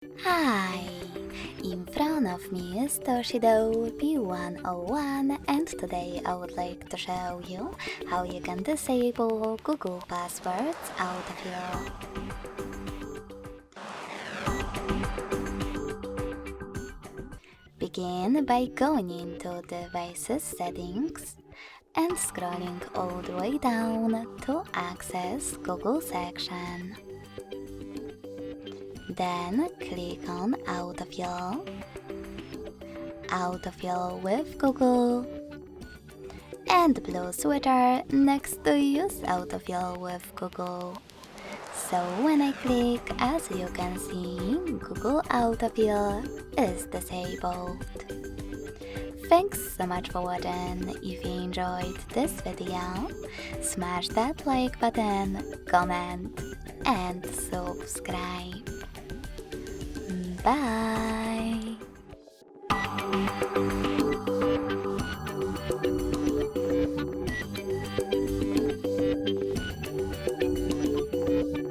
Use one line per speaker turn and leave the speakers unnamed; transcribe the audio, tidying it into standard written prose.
Hi! In front of me is TOSCIDO P101 and today I would like to show you how you can disable Google Passwords autofill. Begin by going into Devices Settings and scrolling all the way down to access Google section. Then click on Autofill, Autofill with Google, and blue sweater next to Use Autofill with Google. So when I click, as you can see, Google Autofill is disabled. Thanks so much for watching. If you enjoyed this video, smash that like button, comment, and subscribe. Bye!